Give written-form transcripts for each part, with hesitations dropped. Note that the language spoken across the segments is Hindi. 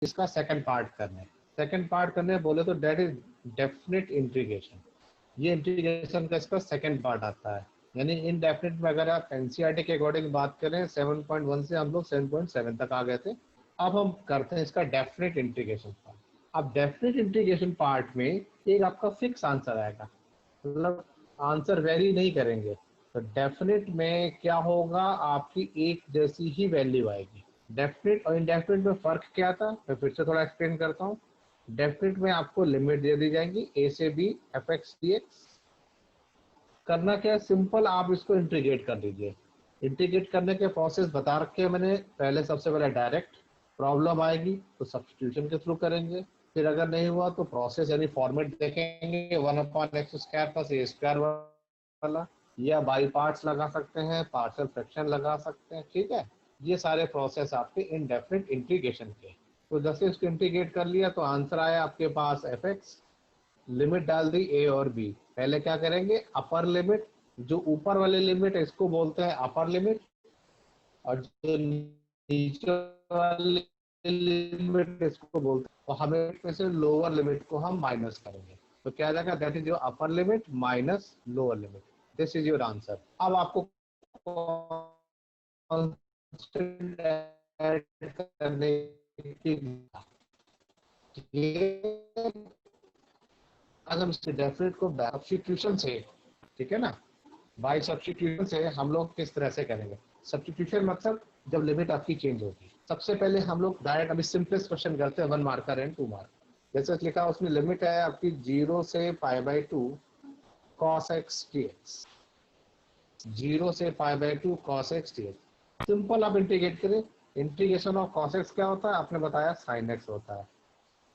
इसका सेकंड पार्ट करने, सेकंड पार्ट करने बोले तो दैट इज डेफिनेट इंटीग्रेशन। ये इंटीग्रेशन का इसका सेकंड पार्ट आता है। यानी इनडेफिनेट में अगर आप एनसीईआरटी के अकॉर्डिंग बात करें 7.1 से हम लोग 7.7 तक आ गए थे। अब हम करते हैं इसका डेफिनेट इंटीग्रेशन पार्ट। अब डेफिनेट इंटीग्रेशन पार्ट में एक आपका फिक्स आंसर आएगा, मतलब आंसर वेरी नहीं करेंगे। तो डेफिनेट में क्या होगा, आपकी एक जैसी ही वैल्यू आएगी। डेफिनेट और इनडेफिनेट में फर्क क्या था, मैं फिर से थोड़ा एक्सप्लेन करता हूँ। डेफिनेट में आपको लिमिट दे दी जाएंगी a से b fx dx। करना क्या है, सिंपल आप इसको इंटीग्रेट कर लीजिए। इंटीग्रेट करने के प्रोसेस बता रखे हैं मैंने। पहले सबसे पहले डायरेक्ट, प्रॉब्लम आएगी तो सब्स्टिट्यूशन के थ्रू करेंगे। फिर अगर नहीं हुआ तो प्रोसेस यानी फॉर्मेट देखेंगे 1/x² प्लस a² वाला, या बाई पार्ट्स लगा सकते हैं, पार्शियल फ्रैक्शन लगा सकते हैं। ठीक है, ये सारे प्रोसेस आपके इनडेफिनेट इंटीग्रेशन के। तो जैसे इसको इंटीग्रेट कर लिया तो आंसर आया आपके पास fx। लिमिट डाल दी a और b। पहले क्या करेंगे, अपर लिमिट, जो ऊपर वाले लिमिट है इसको बोलते हैं अपर लिमिट, और जो नीचे वाले लिमिट इसको बोलते हैं, तो हमें में से लोअर लिमिट को हम माइनस करेंगे। तो क्या जाएगा, that is your upper limit minus lower limit. This is your answer. अब आपको कांस्टेंट ऐड करने की, आज हम इसके डेफिनेट को सब्स्टिट्यूशन से, ठीक है ना, बाय सब्स्टिट्यूशन से हम लोग किस तरह से करेंगे। सब्स्टिट्यूशन मतलब जब लिमिट आपकी चेंज होगी। सबसे पहले हम लोग डायरेक्ट अभी सिंपलेस्ट क्वेश्चन करते हैं, 1 मार्कर एंड 2 मार्क। जैसे लिखा उसमें लिमिट है आपकी 0 से π/2 cos x dx। 0 से π/2 cos x dx। सिंपल आप इंटीग्रेट करें। इंटीग्रेशन ऑफ cos x क्या होता है, आपने बताया sin x होता है।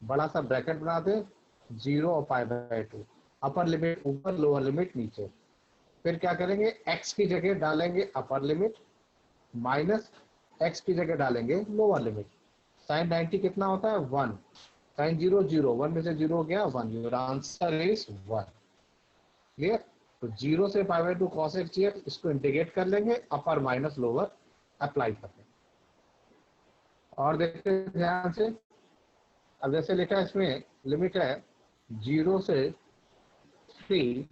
बड़ा सा ब्रैकेट बना दे, 0 और π/2, अपर लिमिट ऊपर लोअर लिमिट नीचे। फिर क्या करेंगे, x की जगह डालेंगे अपर लिमिट, माइनस x की जगह डालेंगे लोअर लिमिट। साइन 90 कितना होता है 1, साइन 0 0, 1 में से 0 गया 1, योर आंसर इज 1। क्लियर। तो 0 से π/2 cos x dx, इसको इंटीग्रेट कर लेंगे, अपर माइनस लोअर अप्लाई कर लेंगे। और देखते हैं ध्यान से। अब जैसे लिखा है इसमें लिमिट है 0 से 3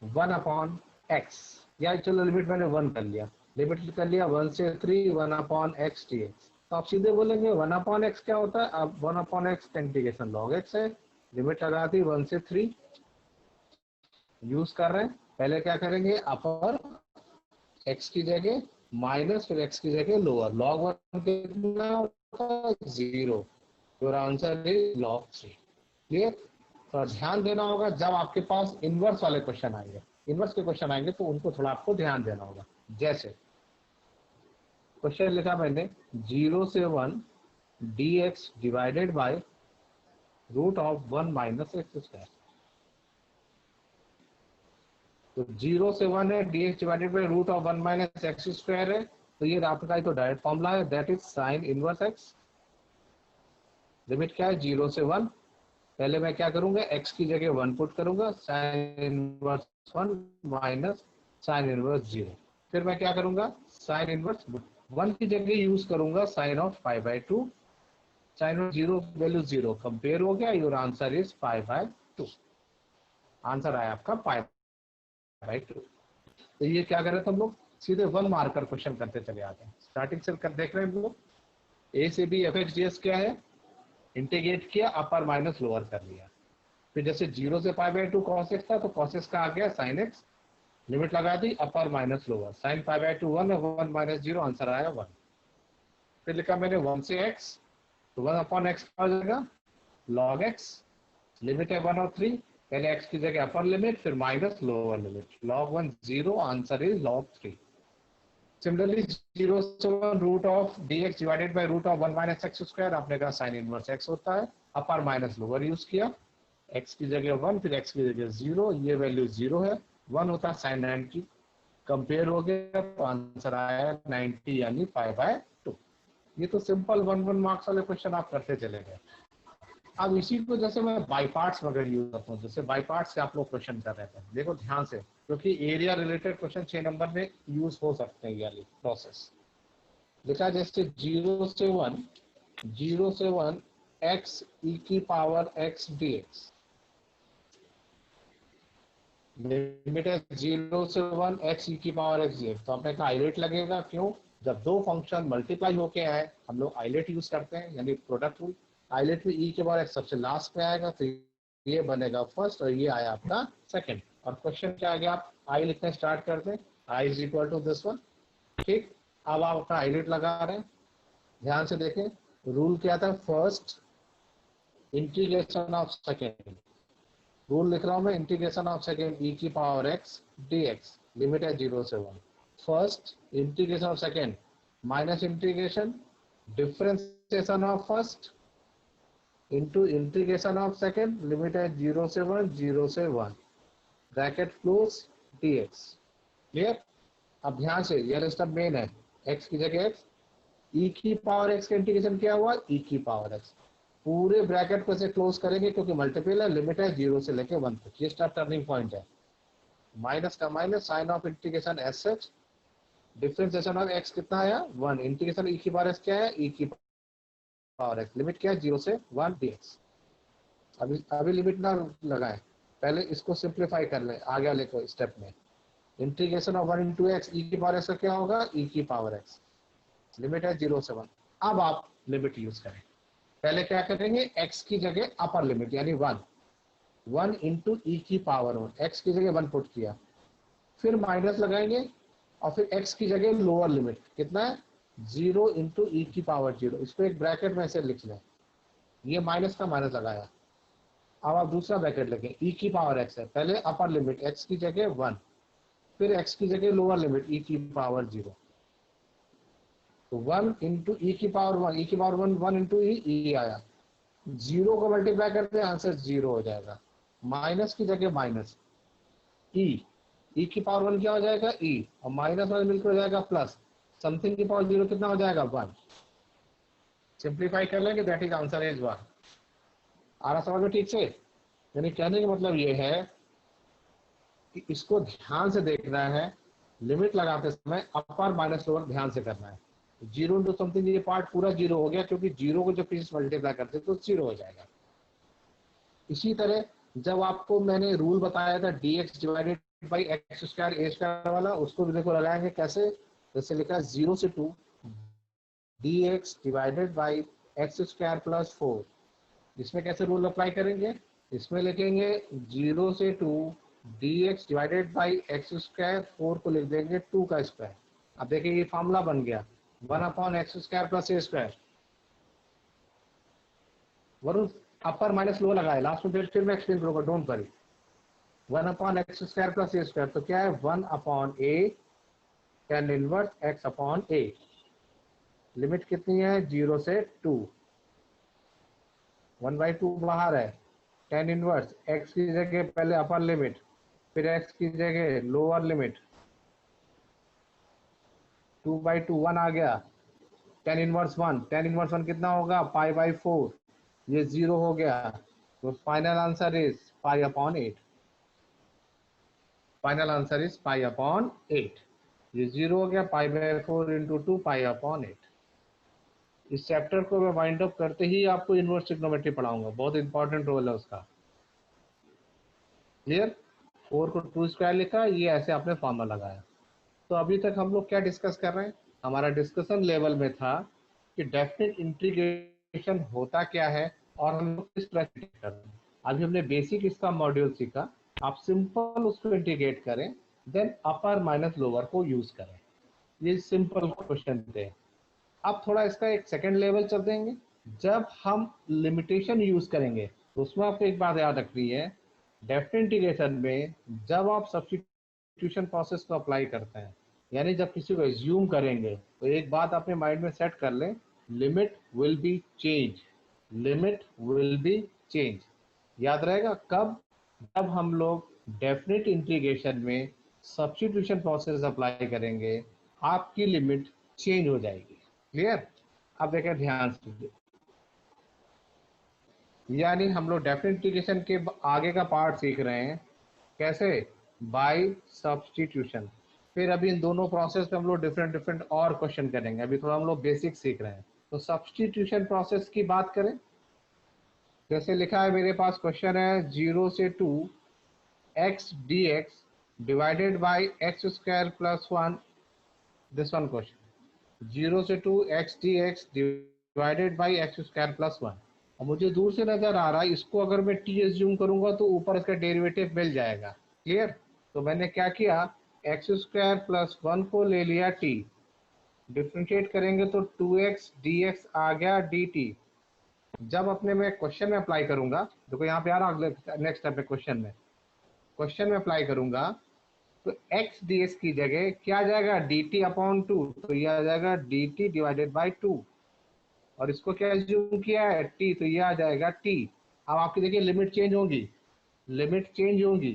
1/x, या चलो लिमिट मैंने 1 कर लिया, लिमिट कर लिया 1 से 3 1/x dx। तो आप सीधे बोलेंगे 1/x क्या होता है, अब 1/x इंटीग्रेशन log x है। लिमिट लगा दी 1 से 3, यूज कर रहे हैं। पहले क्या करेंगे, अपर x की जगह माइनस, फिर x की जगह लोअर। log 1 कितना होता है 0, your answer is log 3। Clear. तो ध्यान देना होगा जब आपके पास इनवर्स वाले क्वेश्चन आएंगे, इनवर्स के क्वेश्चन आएंगे तो उनको थोड़ा आपको ध्यान देना होगा। जैसे क्वेश्चन लिखा मैंने 0 से 1 dx divided by root of 1 minus x²। तो 0 से 1 है, dx divided by root of 1 minus x² है। तो ये आपका तो डायरेक्ट फॉर्मूला है, that is sine inverse x। Limit क्या है 0 से 1। पहले मैं क्या करूंगा, x की जगह 1 पुट करूंगा, sine inverse 1 minus sine inverse 0। फिर मैं क्या करूंगा, साइन इनवर्स 1 की जगह यूज करूंगा sine of π/2, sine of 0 value 0 compare हो गया, योर आंसर इज π/2। आंसर आया आपका π/2। तो ये क्या कर रहे थे हम लोग, सीधे 1 मार्कर क्वेश्चन करते चले आते हैं। स्टार्टिंग से कर देख रहे हैं हम लोग, a से b fx ds क्या है, इंटीग्रेट किया, अपर माइनस लोअर कर लिया। फिर जैसे 0 से π/2 cos x था तो cos x का आ गया sin x, लिमिट लगा दी अपर माइनस लोअर, sin π/2 1 है, 1 माइनस 0, आंसर आया 1। फिर लिखा मैंने 1 से x, तो 1/x आ जाएगा log x। लिमिट है 1 और 3, पहले x की जगह अपर लिमिट, फिर minus lower limit, log 1 0, answer is log 3। Similarly 0 से 1 root of dx divided by root of 1 minus x², आपने कहा साइन इनवर्स x होता है, अपर माइनस लोअर यूज किया, x की जगह 1, फिर x की जगह 0, ये वैल्यू 0 है, 1 होता है साइन 90, कंपेयर हो गया तो आंसर आया 90 यानी π/2। ये तो सिंपल 1 मार्क्स वाले क्वेश्चन आप करते चले गए। अब इसी को जैसे मैं बाई पार्ट्स वगैरह यूज करता हूँ, जैसे बाई पार्ट्स से आप लोग क्वेश्चन कर रहे थे, देखो ध्यान से, क्योंकि एरिया रिलेटेड क्वेश्चन 6 नंबर में यूज हो सकते हैं। ये प्रोसेस लिखा जैसे 0 से 1 0 से 1 x e की पावर x dx, लिमिट है 0 से 1 x e की पावर x dx। तो आपने कहा आइलेट लगेगा, क्यों? जब दो फंक्शन मल्टीप्लाई होके आए हम लोग आइलेट यूज करते हैं, यानी प्रोडक्ट रूल। आइलेट में e के पावर x सबसे लास्ट में आएगा, तो ये बनेगा फर्स्ट और ये आया आपका सेकंड। और क्वेश्चन क्या आ गया, आप i लिखना स्टार्ट कर दें, i is equal to this one. ठीक, अब आप अपना आइलेट लगा रहे हैं, ध्यान से देखें रूल क्या था, first integration of second. Rule लिख रहा हूं मैं, इंटीग्रेशन ऑफ सेकेंड e की पावर x dx, लिमिट है 0 से 1। First integration of second minus integration differentiation of first into integration of second, limit है 0 से 1, 0 से 1, ब्रैकेट क्लोज dx। क्लियर? अब ध्यान से यह स्टेप मेन है, x की जगह x, e की पावर x का इंटीग्रेशन क्या हुआ, e की पावर x। पूरे ब्रैकेट को से क्लोज करेंगे क्योंकि मल्टीपल है, लिमिट है 0 से लेके 1 तक। ये स्टेप टर्निंग पॉइंट है। माइनस का minus, sine of integration S H, differentiation of x कितना आया 1, इंटीग्रेशन e की पावर x क्या है, e की पावर x, लिमिट क्या है 0 से 1 dx। अभी लिमिट ना लगाएं, पहले इसको सिंप्लीफाई कर लें, आगे लेकर स्टेप में। इंटीग्रेशन ऑफ 1 इंटू एक्स ई की पावर एक्स का क्या होगा, e की पावर x, लिमिट है 0 से 1। अब आप लिमिट यूज करें, पहले क्या करेंगे, x की जगह अपर लिमिट यानी 1 इंटू ई की पावर 1, एक्स की जगह 1 पुट किया, फिर माइनस लगाएंगे और फिर x की जगह लोअर लिमिट कितना है 0 इंटू ई की पावर 0, इसको एक ब्रैकेट में से लिख लें, ये माइनस का माइनस लगाया। अब आप दूसरा ब्रैकेट लगे, e की पावर x है, पहले अपर लिमिट x की जगह 1, फिर x की जगह लोअर लिमिट e की पावर 0, तो 1 इंटू ई की पावर 1, ई की पावर 1, 1 इंटू ई आया, 0 को मल्टीप्लाई करते हैं आंसर 0 हो जाएगा, माइनस की जगह माइनस ई की पावर 1 क्या हो जाएगा ई, और माइनस वाले मिलकर हो जाएगा प्लस, समथिंग की पावर 0 कितना हो जाएगा 1। सिंप्लीफाई कर लेंगे, दैट इज आंसर इज 1। आ रहा समझ में ठीक से? यानी कहने का मतलब ये है कि इसको ध्यान से देखना है, लिमिट लगाते समय अपर माइनस लोअर ध्यान से करना है। 0 इंटू समथिंग, ये पार्ट पूरा 0 हो गया क्योंकि 0 को जब फिर मल्टीप्लाई करते तो 0 हो जाएगा। इसी तरह जब आपको मैंने रूल बताया था dx divided by x square A square वाला, उसको भी देखो लगाएंगे कैसे, जैसे लिखा है 0 से 2 dx divided by x square plus 4, इसमें कैसे रूल अप्लाई करेंगे, इसमें लिखेंगे 0 से 2 dx divided by x square, 4 को लिख देंगे 2 का स्क्वायर। अब देखिए ये फॉर्मूला बन गया 1 upon x square plus a square, Varun upper minus lower लगाए लास्ट में, फिर मैं एक्सप्लेन करूंगा, don't worry. 1 upon x square plus a square, तो क्या है 1 upon a tan inverse x upon a, limit कितनी है 0 से 2, 1/2 बाहर है, tan इनवर्स x की जगह पहले अपर लिमिट, फिर x की जगह लोअर लिमिट, 2/2 1 आ गया, tan इनवर्स 1, tan इनवर्स 1 कितना होगा π/4, ये 0 हो गया, तो final answer is pi upon 8। Final answer is pi upon 8, ये 0 हो गया, π/4 इंटू 2 पाई अपॉन 8। इस चैप्टर को मैं वाइंड अप करते ही आपको इनवर्स ट्रिग्नोमेट्री पढ़ाऊंगा, बहुत इंपॉर्टेंट रोल है उसका। क्लियर? 4 को 2 स्क्वायर लिखा, ये ऐसे आपने फॉर्मूला लगाया। तो अभी तक हम लोग क्या डिस्कस कर रहे हैं, हमारा डिस्कशन लेवल में था कि डेफिनेट इंटीग्रेशन होता क्या है और हम लोग किस तरह से कर रहे हैं। अभी हमने बेसिक इसका मॉड्यूल सीखा, आप सिंपल उसको इंटीग्रेट करें, देन अपर माइनस लोअर को यूज करें, ये सिंपल क्वेश्चन थे। अब थोड़ा इसका एक सेकेंड लेवल चल देंगे, जब हम लिमिटेशन यूज करेंगे तो उसमें आपको एक बात याद रखनी है, डेफिनेट इंटीग्रेशन में जब आप सब्स्टिट्यूशन प्रोसेस को अप्लाई करते हैं, यानी जब किसी को एज्यूम करेंगे, तो एक बात अपने माइंड में सेट कर लें, limit will be change, limit will be change. याद रहेगा कब, जब हम लोग डेफिनेट इंटीग्रेशन में सब्स्टिट्यूशन प्रोसेस अप्लाई करेंगे, आपकी लिमिट चेंज हो जाएगी। क्लियर? अब देखें ध्यान से, यानी हम लोग डेफिनेट इंटीग्रेशन के आगे का पार्ट सीख रहे हैं, कैसे, बाय सब्स्टिट्यूशन। फिर अभी इन दोनों प्रोसेस पे हम लोग डिफरेंट और क्वेश्चन करेंगे, अभी थोड़ा हम लोग बेसिक सीख रहे हैं, तो सब्स्टिट्यूशन प्रोसेस की बात करें, जैसे लिखा है मेरे पास क्वेश्चन है 0 से 2 x dx divided by X square plus 1, this one question 0 से 2 x dx divided by X square plus 1। अब मुझे दूर से नजर आ रहा है, इसको अगर मैं t एज्यूम करूंगा तो ऊपर इसका डेरिवेटिव मिल जाएगा। क्लियर? तो मैंने क्या किया, एक्स स्क्वायर प्लस 1 को ले लिया t, डिफ्रेंशिएट करेंगे तो 2x dx आ गया dt। जब अपने मैं क्वेश्चन में अप्लाई करूंगा, देखो यहाँ पे आ रहा नेक्स्ट स्टेप में, क्वेश्चन में अप्लाई करूंगा तो x ds की जगह क्या आ जाएगा, dt अपॉन 2, तो ये आ जाएगा dt डिवाइडेड बाय 2, और इसको क्या एज्यूम किया है t, तो ये आ जाएगा t। अब आपकी देखिए लिमिट चेंज होगी,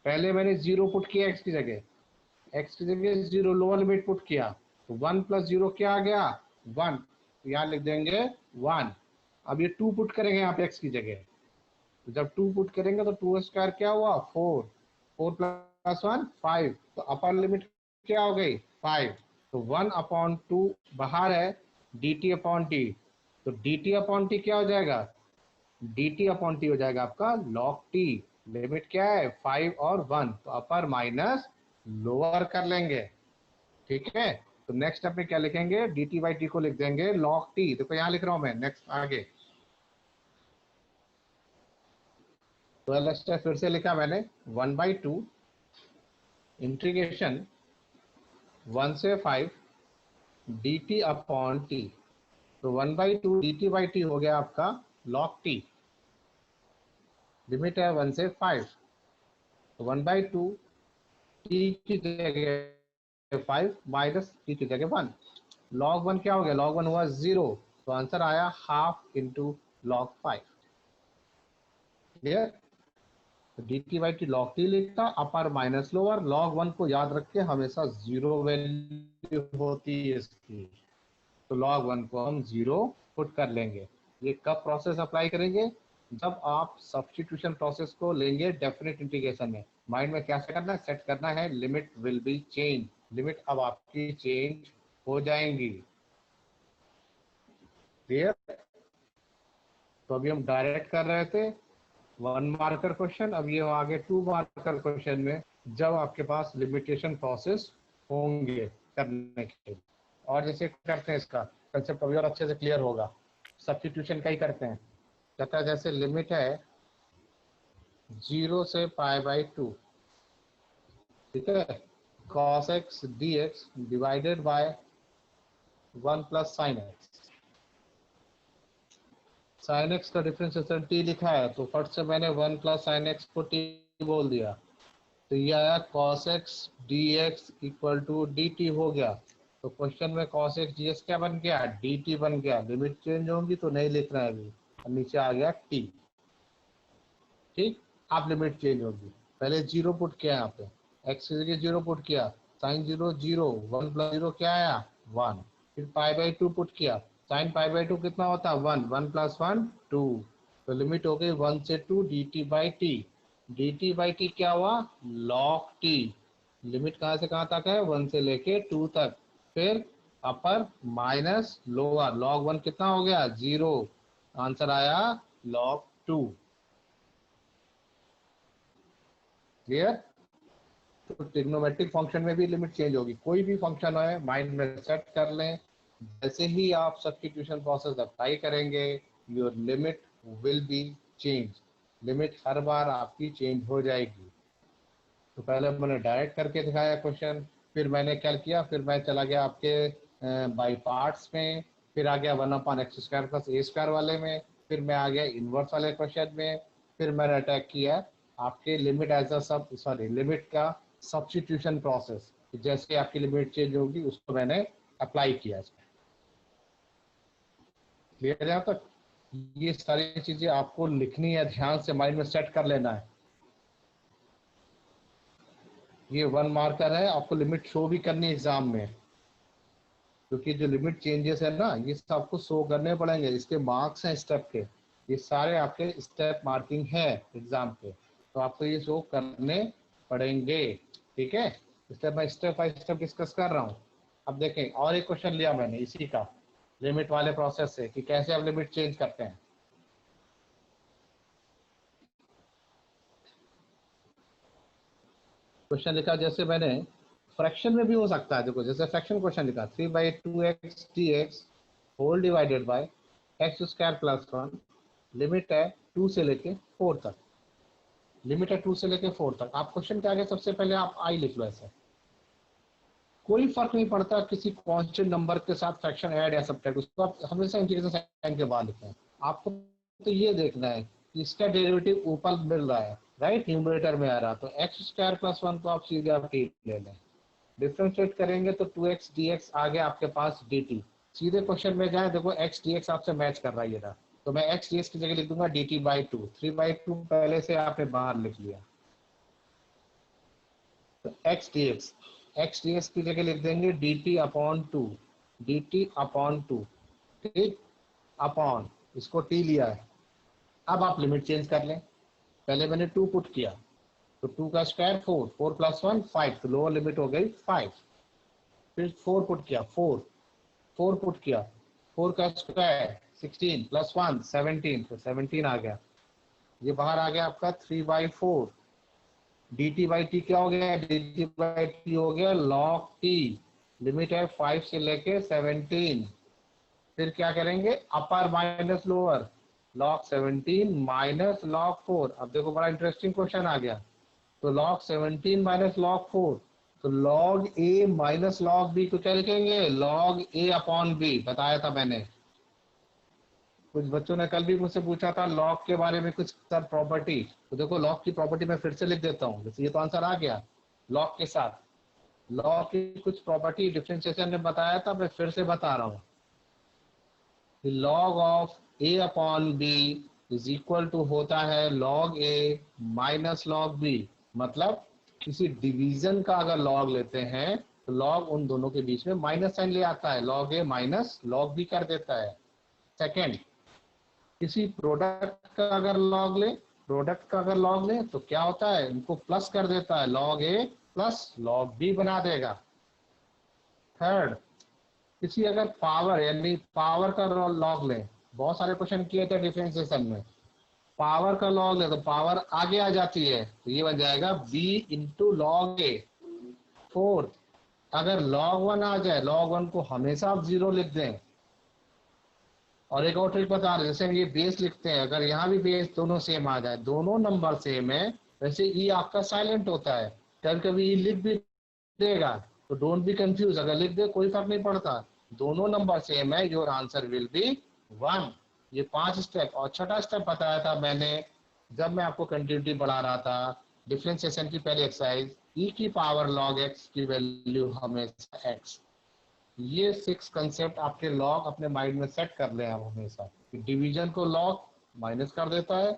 पहले मैंने 0 पुट किया x की जगह, 0 लोअर लिमिट पुट किया, तो 1 प्लस 0 क्या आ गया 1, तो यहाँ लिख देंगे 1। अब ये 2 पुट करेंगे यहाँ पे x की जगह, तो जब 2 पुट करेंगे तो 2 स्क्वायर क्या हुआ 4, 4 प्लस 1 5, तो अपर लिमिट क्या हो गई 5, तो 1 अपॉन 2 बाहर है dt अपॉन टी, तो dt अपॉन टी क्या हो जाएगा, dt अपॉन टी हो जाएगा आपका log t। लिमिट क्या है 5 और 1, तो अपर माइनस लोअर कर लेंगे। ठीक है, तो नेक्स्ट स्टेप में क्या लिखेंगे, dt बाई टी को लिख देंगे log t। देखो यहाँ लिख रहा हूं मैं, नेक्स्ट आगे 12 स्टेप फिर से लिखा मैंने, 1/2 इंटीग्रेशन 1 से 5 dt अपॉन टी, तो 1/2 dt बाई टी हो गया आपका log t। लिमिट है 1 से 5, तो 1/2 t की जगह 5 माइनस t की जगह 1, log 1 क्या हो गया, log 1 हुआ 0, तो आंसर आया half into log 5। Clear? dt by T log t लिखा, अपर माइनस लोअर, log 1 को याद रख के हमेशा 0 वैल्यू होती है इसकी, तो log 1 को हम 0 पुट कर लेंगे। ये कब प्रोसेस अप्लाई करेंगे, जब आप सब्स्टिट्यूशन प्रोसेस को लेंगे डेफिनेट इंटीग्रेशन में। माइंड में क्या करना है, सेट करना है limit will be change, limit अब आपकी चेंज हो जाएंगी। क्लियर? तो अभी हम डायरेक्ट कर रहे थे 1 मार्कर क्वेश्चन, अब ये आगे 2 मार्कर क्वेश्चन में जब आपके पास लिमिटेशन प्रोसेस होंगे करने के। और जैसे करते हैं इसका कंसेप्ट अभी और अच्छे से क्लियर होगा, सब्स्टिट्यूशन का ही करते हैं। कहता है जैसे लिमिट है 0 से π/2, ठीक है, cos x dx divided bye 1 plus sine x. Sine x का डिफरेंशिएशन t लिखा है, तो फट से मैंने 1 प्लस साइन एक्स को t बोल दिया, तो ये आया cos x dx equal to dt हो गया। तो क्वेश्चन में cos x dx क्या बन गया, dt बन गया। लिमिट चेंज होंगी तो नहीं लिख रहा है अभी, नीचे आ गया t। ठीक, आप लिमिट चेंज होगी, पहले 0 पुट किया यहाँ पे, x की जगह 0 पुट किया, साइन 0 0, 1 प्लस 0 क्या आया 1, फिर π/2 पुट किया, साइन π/2 कितना होता है 1, 1 प्लस 1 2, तो लिमिट हो गई 1 से 2 dt by T, dt by T क्या हुआ log t। लिमिट कहाँ से कहाँ तक है 1 से लेके 2 तक, फिर अपर माइनस लोअर, log 1 कितना हो गया 0, आंसर आया log 2। क्लियर? तो ट्रिग्नोमेट्रिक फंक्शन में भी लिमिट चेंज होगी, कोई भी फंक्शन है माइंड में सेट कर लें, जैसे ही आप सब्स्टिट्यूशन प्रोसेस अप्लाई करेंगे your limit will be change, limit हर बार आपकी चेंज हो जाएगी। तो पहले मैंने डायरेक्ट करके दिखाया क्वेश्चन, फिर मैंने क्या किया, फिर मैं चला गया आपके बाई पार्ट्स में, फिर आ गया 1/x² प्लस a² वाले में, फिर मैं आ गया इनवर्स वाले क्वेश्चन में, फिर मैंने अटैक किया आपके लिमिट एज अ सब सॉरी लिमिट का सब्स्टिट्यूशन प्रोसेस, जैसे आपकी लिमिट चेंज होगी उसको मैंने अप्लाई किया। क्लियर है यहाँ तक? ये सारी चीजें आपको लिखनी है, ध्यान से माइंड में सेट कर लेना है। ये 1 मार्कर है, आपको लिमिट शो भी करनी है एग्जाम में, क्योंकि जो लिमिट चेंजेस है ना ये सब आपको शो करने पड़ेंगे, इसके मार्क्स हैं स्टेप के, ये सारे आपके स्टेप मार्किंग है एग्जाम पे, तो आपको ये शो करने पड़ेंगे। ठीक है, स्टेप बाय स्टेप डिस्कस कर रहा हूँ। अब देखें और एक क्वेश्चन लिया मैंने इसी का, लिमिट वाले प्रोसेस से कि कैसे आप लिमिट चेंज करते हैं। क्वेश्चन लिखा जैसे मैंने, फ्रैक्शन में भी हो सकता है। देखो जैसे फ्रैक्शन क्वेश्चन लिखा 3/2x dx whole divided by X square plus 1, limit है 2 से लेके 4 तक। लिमिट है 2 से लेके 4 तक। आप क्वेश्चन के आगे सबसे पहले आप आई लिख लो। ऐसे कोई फर्क नहीं पड़ता किसी कांस्टेंट नंबर के साथ फ्रैक्शन ऐड या सब्ट्रैक्ट, उसको आप हमेशा इंटीग्रेशन साइन के बाद लिखते हैं। आपको तो ये देखना है कि इसका डेरिवेटिव ऊपर मिल रहा है, राइट, न्यूमरेटर में आ रहा, तो एक्स स्क्वायर प्लस 1 को आप सीधे आप टी ले लें। डिफ्रेंशिएट करेंगे तो 2x dx आ गया आपके पास dt। सीधे क्वेश्चन में जाए, देखो x dx आपसे मैच कर रहा है ये रहा, तो मैं x dx की जगह लिख दूंगा dt/2। 3/2 पहले से आपने बाहर लिख लिया, तो x dx की जगह लिख देंगे dt/2, dt/2, ठीक, अपॉन, इसको t लिया है। अब आप लिमिट चेंज कर लें। पहले मैंने 2 पुट किया, तो 2 का स्क्वायर 4, 4 + 1 5, तो लोअर लिमिट हो गई 5। फिर 4 पुट किया, 4 पुट किया, 4 का स्क्वायर 16 + 1 17, तो 17 आ गया। ये बाहर आ गया आपका 3/4। dt/t क्या हो गया, dt/t हो गया log t। लिमिट है 5 से लेके 17। फिर क्या करेंगे, अपर minus lower, log 17 minus log 4। अब देखो बड़ा इंटरेस्टिंग क्वेश्चन आ गया। तो log 17 माइनस log 4, तो log a minus log b को क्या लिखेंगे, log a अपॉन b। बताया था मैंने। कुछ बच्चों ने कल भी मुझसे पूछा था लॉग के बारे में कुछ सर प्रॉपर्टी, तो देखो लॉग की प्रॉपर्टी मैं फिर से लिख देता हूँ। जैसे ये तो आंसर आ गया लॉग के साथ। लॉग की कुछ प्रॉपर्टी डिफरेंशिएशन में बताया था, मैं फिर से बता रहा हूँ। Log of a upon b is equal to होता है log a minus log b। मतलब किसी डिवीजन का अगर लॉग लेते हैं तो लॉग उन दोनों के बीच में माइनस साइन ले आता है, log a minus log b कर देता है। सेकेंड, किसी प्रोडक्ट का अगर लॉग ले तो क्या होता है, इनको प्लस कर देता है, log a plus log b बना देगा। थर्ड, किसी अगर पावर यानी पावर का लॉग ले, बहुत सारे क्वेश्चन किए थे डिफरेंशिएशन में, पावर का लॉग ले तो पावर आगे आ जाती है, तो ये बन जाएगा b इंटू लॉग ए। फोर्थ, अगर log 1 आ जाए, log 1 को हमेशा आप 0 लिख दें। और एक और ट्रिक बता रहे, जैसे ये बेस लिखते हैं, अगर यहाँ भी बेस दोनों सेम आ जाए, दोनों नंबर सेम है, वैसे ई आपका साइलेंट होता है। कभी कभी ई लिख भी देगा, तो डोंट बी कंफ्यूज, अगर लिख दे कोई फर्क नहीं पड़ता, दोनों नंबर सेम है, योर आंसर विल बी 1। ये 5 स्टेप। और छठा स्टेप बताया था मैंने जब मैं आपको कंटिन्यूटी बढ़ा रहा था डिफरेंशिएशन की पहली एक्सरसाइज, ई की पावर log x की वैल्यू हमेशा x। ये 6 कंसेप्ट आपके लॉग अपने माइंड में सेट कर ले आप हमेशा। डिवीजन को लॉग माइनस कर देता है,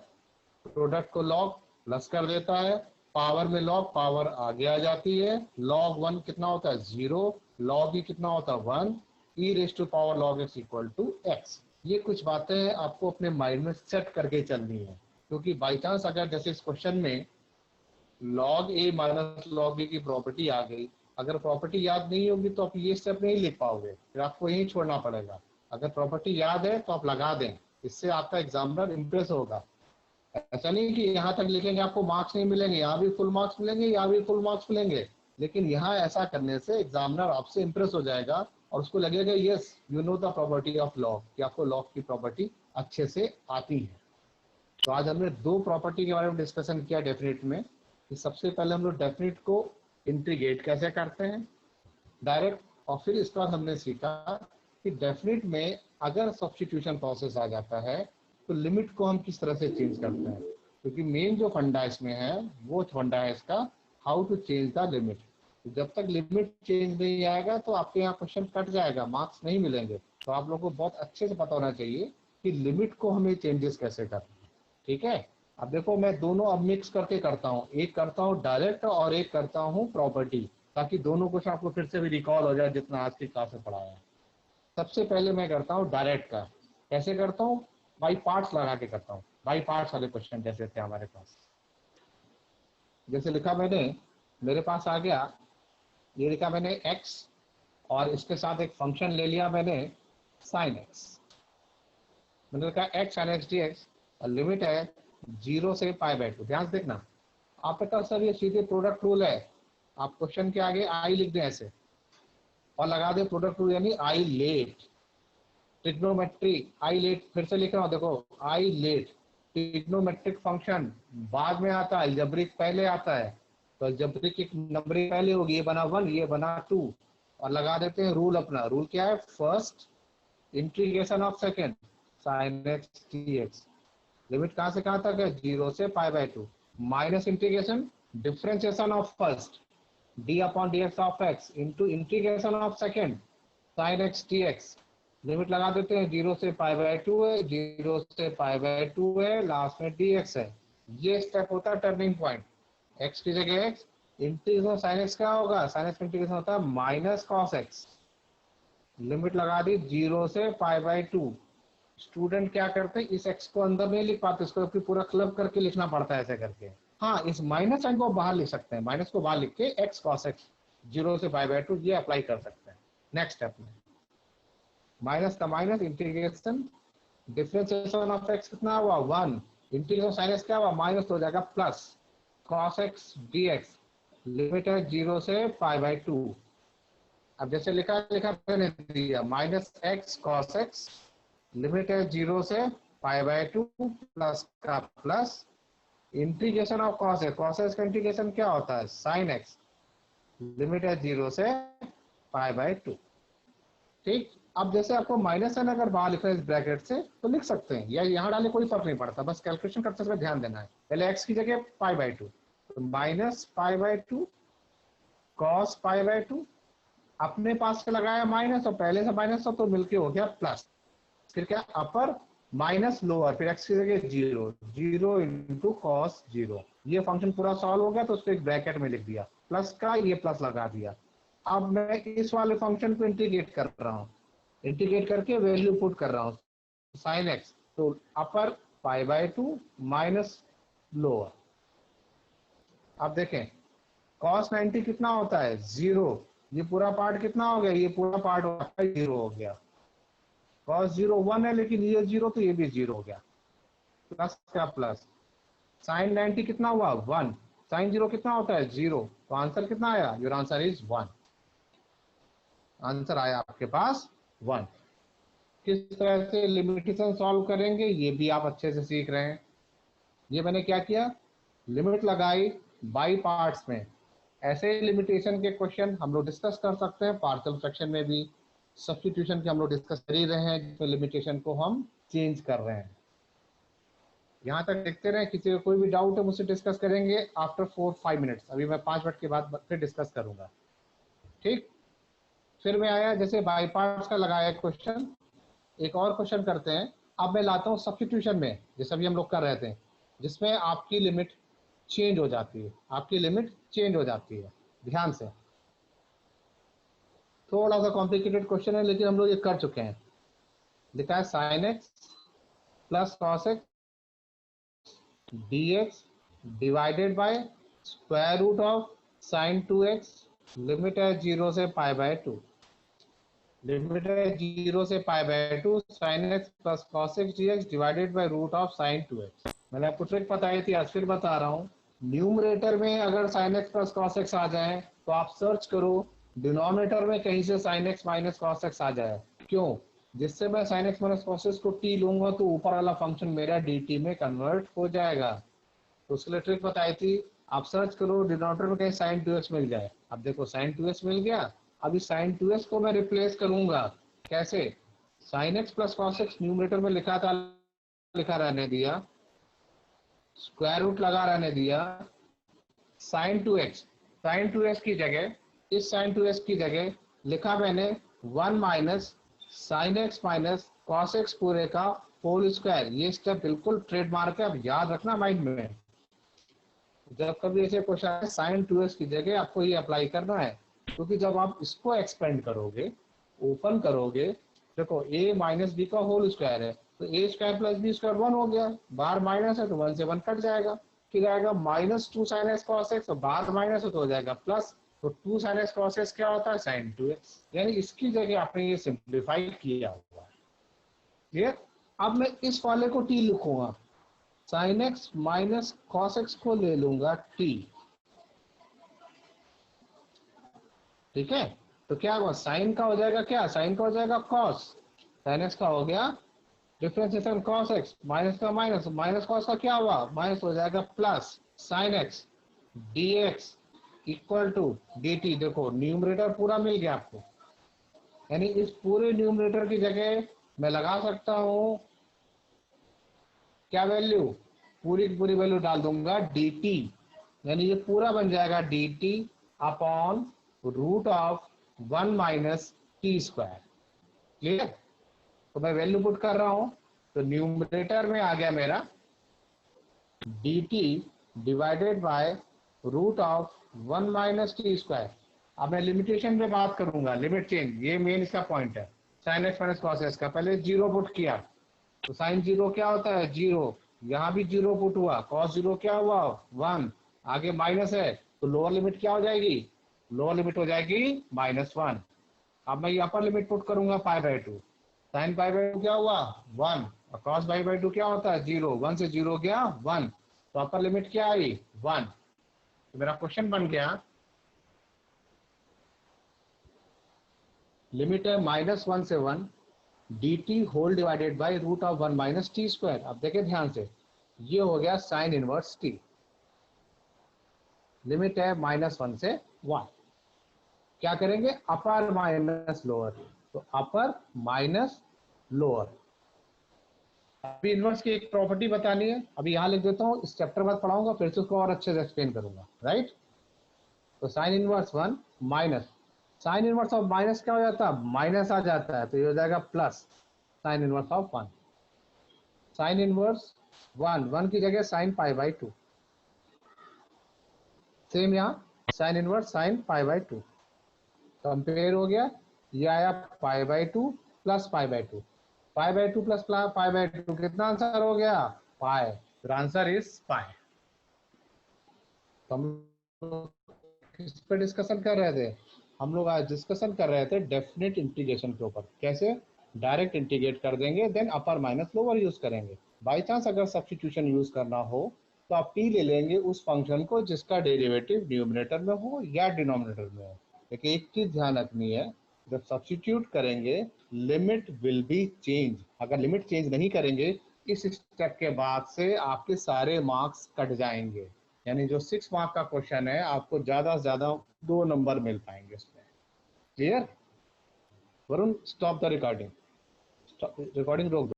प्रोडक्ट को लॉग प्लस कर देता है, पावर में लॉग पावर आगे आ जाती है, log 1 कितना होता है 0, log e कितना होता है 1, e raise to power log x equal to x। ये कुछ बातें आपको अपने माइंड में सेट करके चलनी है, क्योंकि बाई चांस अगर जैसे इस क्वेश्चन में log a minus log b की प्रॉपर्टी आ गई, अगर प्रॉपर्टी याद नहीं होगी तो आप ये स्टेप नहीं लिख पाओगे, फिर आपको यही छोड़ना पड़ेगा। अगर प्रॉपर्टी याद है तो आप लगा दें, इससे आपका एग्जामिनर इम्प्रेस होगा। ऐसा नहीं कि यहाँ तक लिखेंगे आपको मार्क्स नहीं मिलेंगे, यहाँ भी फुल मार्क्स मिलेंगे, यहाँ भी फुल मार्क्स मिलेंगे, लेकिन यहाँ ऐसा करने से एग्जामिनर आपसे इम्प्रेस हो जाएगा और उसको लगेगा yes you know the property of log, कि आपको लॉग की प्रॉपर्टी अच्छे से आती है। तो आज हमने 2 प्रॉपर्टी के बारे में डिस्कशन किया डेफिनेट में, कि सबसे पहले हम लोग डेफिनेट को इंटीग्रेट कैसे करते हैं डायरेक्ट, और फिर इसके बाद हमने सीखा कि डेफिनेट में अगर सब्स्टिट्यूशन प्रोसेस आ जाता है तो लिमिट को हम किस तरह से चेंज करते हैं, क्योंकि मेन जो फंडा इसमें है वो फंडा है इसका how to change the limit. जब तक लिमिट चेंज नहीं आएगा तो आपके यहाँ क्वेश्चन कट जाएगा, मार्क्स नहीं मिलेंगे। तो आप लोगों को बहुत अच्छे से पता होना चाहिए कि लिमिट को हमें चेंजेस कैसे करना है, ठीक है। अब देखो मैं दोनों अब मिक्स करके करता हूँ, एक करता हूँ डायरेक्ट और एक करता हूँ प्रॉपर्टी, ताकि दोनों कुछ आपको फिर से भी रिकॉल हो जाए जितना आज की क्लास में पढ़ाया है। सबसे पहले मैं करता हूँ डायरेक्ट का। कैसे करता हूँ, बाई पार्ट्स लगा के करता हूँ। बाई पार्ट्स वाले क्वेश्चन जैसे थे हमारे पास, जैसे लिखा मैंने, मेरे पास आ गया, ये लिखा मैंने x और इसके साथ एक फंक्शन ले लिया मैंने साइन एक्स, मैंने कहा x sine x D x, और लिमिट है 0 से π/2। ध्यान से देखना, आपके पास सर ये सीधे प्रोडक्ट रूल है, आप क्वेश्चन के आगे आई लिख दें ऐसे और लगा दे प्रोडक्ट रूल, यानी I let trigonometry, I let फिर से लिख रहा हूँ, देखो आई लेट ट्रिग्नोमेट्रिक फंक्शन बाद में आता है, अलजेब्रिक पहले आता है, तो अलजेब्रिक एक नंबरिंग पहले होगी, ये बना 1 ये बना 2, और लगा देते हैं रूल, अपना रूल क्या है, first integration of second sine x D x, limit कहां से कहां तक है, 0 से π/2, minus integration differentiation of first d upon dx of x into integration of second sine x D x, limit लगा देते हैं 0 से π/2 है, 0 से π/2 है, लास्ट में dx है। ये स्टेप होता है टर्निंग पॉइंट, x की जगह x, इंटीग्रेशन साइन एक्स क्या होगा, साइन एक्स इंटीग्रेशन होता है माइनस कॉस एक्स, लिमिट लगा दी 0 से π/2। स्टूडेंट क्या करते हैं, इस x को अंदर नहीं लिख पाते, इसको पूरा क्लब करके लिखना पड़ता है ऐसे करके। हाँ, इस माइनस साइन को बाहर लिख सकते हैं, माइनस को बाहर लिख के x cos x 0 से π/2 ये अप्लाई कर सकते हैं। नेक्स्ट स्टेप में माइनस का minus integration differentiation of x कितना हुआ 1, इंटीग्रेशन साइन x क्या हुआ माइनस हो जाएगा plus cos x dx, limit है 0 से π/2। अब जैसे लिखा मैंने दिया minus x cos x, limit है 0 से π/2 प्लस का plus integration of cos x, cos x का इंटीग्रेशन क्या होता है sin x, लिमिट है 0 से π/2। ठीक, अब जैसे आपको माइनस साइन अगर बाहर लिखना है इस ब्रैकेट से तो लिख सकते हैं, या यहाँ डाले कोई फर्क नहीं पड़ता, बस कैलकुलेशन करते समय ध्यान देना है। पहले x की जगह π/2, तो माइनस π/2 cos π/2, अपने पास से लगाया माइनस और पहले से माइनस तो मिलके हो गया प्लस, फिर क्या अपर माइनस लोअर, फिर x की जगह 0, 0 इंटू कॉस 0, ये फंक्शन पूरा सॉल्व हो गया तो उसको एक ब्रैकेट में लिख दिया, प्लस का ये प्लस लगा दिया। अब मैं इस वाले फंक्शन को इंटीग्रेट कर रहा हूँ, इंटीग्रेट करके वैल्यू पुट कर रहा हूँ साइन एक्स, तो अपर π/2 माइनस लोअर। अब देखें cos 90 कितना होता है 0, ये पूरा पार्ट कितना हो गया, ये पूरा पार्ट 0 हो गया, cos 0 1 है लेकिन ये 0 तो ये भी 0 हो गया, प्लस का प्लस sin 90 कितना हुआ 1, sin 0 कितना होता है 0, तो आंसर कितना आया, योर आंसर इज 1, आंसर आया आपके पास 1। किस तरह से लिमिटेशन सॉल्व करेंगे ये भी आप अच्छे से सीख रहे हैं। ये मैंने क्या किया, लिमिट लगाई बाई पार्ट्स में, ऐसे लिमिटेशन के क्वेश्चन हम लोग डिस्कस कर सकते हैं पार्शियल फ्रैक्शन में भी, सब्स्टिट्यूशन के हम लोग डिस्कस कर ही रहे हैं जिसमें लिमिटेशन को हम चेंज कर रहे हैं। यहाँ तक देखते रहे, किसी को कोई भी डाउट है मुझसे डिस्कस करेंगे आफ्टर 4-5 मिनट्स, अभी मैं 5 मिनट के बाद फिर डिस्कस करूंगा। ठीक, फिर मैं आया जैसे बाई पार्ट्स का लगाया क्वेश्चन, एक और क्वेश्चन करते हैं। अब मैं लाता हूँ सब्स्टिट्यूशन में, जैसे अभी हम लोग कर रहे थे, जिसमें आपकी लिमिट चेंज हो जाती है, आपकी लिमिट चेंज हो जाती है। ध्यान से, थोड़ा सा कॉम्प्लिकेटेड क्वेश्चन है लेकिन हम लोग ये कर चुके हैं। लिखा है sin x plus cos x dx divided by square root of sin 2x, limit है 0 से π/2, लिमिट है 0 से π/2 sin x plus cos x dx divided by root of sin 2x। मैंने आपको ट्रिक बताई थी, आज फिर बता रहा हूँ। न्यूमरेटर में अगर sin x plus cos x आ जाए तो आप सर्च करो डिनोमिनेटर में कहीं से sin x minus cos x आ जाए, क्यों, जिससे मैं sin x minus cos x को t लूंगा तो ऊपर वाला फंक्शन मेरा dt में कन्वर्ट हो जाएगा। तो उसके लिए ट्रिक बताई थी, आप सर्च करो डिनोमिनेटर में कहीं sin 2x मिल जाए। अब देखो sin 2x मिल गया, अभी sin 2x को मैं रिप्लेस करूंगा कैसे, sin x plus cos x numerator में लिखा था, लिखा रहने दिया, स्क्वायर रूट लगा रहने दिया, sin 2x की जगह, इस sin 2x की जगह लिखा मैंने 1 minus sin x minus cos x पूरे का होल स्क्वायर। ये स्टेप बिल्कुल ट्रेडमार्क है, अब याद रखना माइंड में, जब कभी ऐसे क्वेश्चन आए sin 2x की जगह आपको ये अप्लाई करना है, क्योंकि जब आप इसको एक्सपेंड करोगे, ओपन करोगे, देखो a माइनस बी का होल स्क्वायर है तो a square plus B square 1 हो गया, बाहर माइनस है तो 1 से 1 कट जाएगा, फिर आएगा minus 2 sin x cos x, तो बाहर माइनस है तो हो जाएगा प्लस, तो 2 sin x cos x क्या होता है sin 2x, यानी इसकी जगह आपने ये सिंप्लीफाई किया हुआ है। क्लियर। अब मैं इस वाले को टी लिखूंगा, sign X minus cos x को ले लूंगा टी, ठीक है। तो क्या हुआ, साइन का हो जाएगा क्या, साइन का हो जाएगा कॉस, साइन एक्स का हो गया डिफ्रेंसिएशन कॉस एक्स, माइनस का माइनस, माइनस कॉस का क्या हुआ, माइनस हो जाएगा plus sine x D X equal to D T. देखो न्यूमरेटर पूरा मिल गया आपको, यानी इस पूरे न्यूमरेटर की जगह मैं लगा सकता हूं क्या वैल्यू, पूरी की पूरी वैल्यू डाल दूंगा डी टी, यानी ये पूरा बन जाएगा D T upon root of 1 - t²। Clear. तो मैं वैल्यू पुट कर रहा हूं, तो न्यूमरेटर में आ गया मेरा D T divided by root of 1 - t²। अब मैं लिमिटेशन पे बात करूंगा, लिमिट चेंज, ये मेन इसका पॉइंट है। Sine X minus cos X का पहले जीरो पुट किया, तो साइन जीरो क्या होता है जीरो, यहाँ भी जीरो पुट हुआ, कॉस जीरो क्या हुआ 1, आगे माइनस है तो लोअर लिमिट क्या हो जाएगी, लोअर लिमिट हो जाएगी -1। अब मैं ये अपर लिमिट पुट करूंगा π/2, साइन π/2 क्या हुआ 1, और कॉस π/2 क्या होता है 0, 1 से 0 गया 1, तो अपर लिमिट क्या आई 1। तो मेरा क्वेश्चन बन गया, लिमिट है -1 से 1 D T whole divided by root of 1 - t²। अब देखें ध्यान से, ये हो गया साइन इनवर्स टी, लिमिट है -1 से 1। क्या करेंगे, अपर माइनस लोअर, तो अपर माइनस लोअर। अभी इनवर्स की एक प्रॉपर्टी बतानी है, अभी यहाँ लिख देता हूँ, इस चैप्टर बाद पढ़ाऊंगा, फिर से उसको और अच्छे से एक्सप्लेन करूंगा, राइट। तो sine inverse 1 minus, sine inverse of minus क्या हो जाता है, माइनस आ जाता है, तो ये हो जाएगा plus sine inverse of 1। Sine inverse 1 की जगह साइन π/2, सेम यहाँ साइन इनवर्स साइन π/2, कंपेयर हो गया, ये आया π/2 प्लस π/2, π/2 प्लस π/2 कितना आंसर हो गया पाई, तो आंसर इज पाई। तो हम किस पे डिस्कशन कर रहे थे, हम लोग आज डिस्कशन कर रहे थे डेफिनेट इंटीग्रेशन के ऊपर, कैसे डायरेक्ट इंटीग्रेट कर देंगे, then upper minus lower use करेंगे। बाई चांस अगर सब्स्टिट्यूशन यूज करना हो तो आप टी ले लेंगे उस फंक्शन को जिसका डेरिवेटिव न्यूमरेटर में हो या डिनोमिनेटर में हो। लेकिन एक चीज ध्यान रखनी है, जब सब्स्टिट्यूट करेंगे लिमिट विल बी चेंज, अगर लिमिट चेंज नहीं करेंगे इस स्टेप के बाद से आपके सारे मार्क्स कट जाएंगे, यानी जो 6 मार्क का क्वेश्चन है आपको ज्यादा से ज्यादा 2 नंबर मिल पाएंगे उसमें। Clear. Varun stop the recording, recording रोक दो।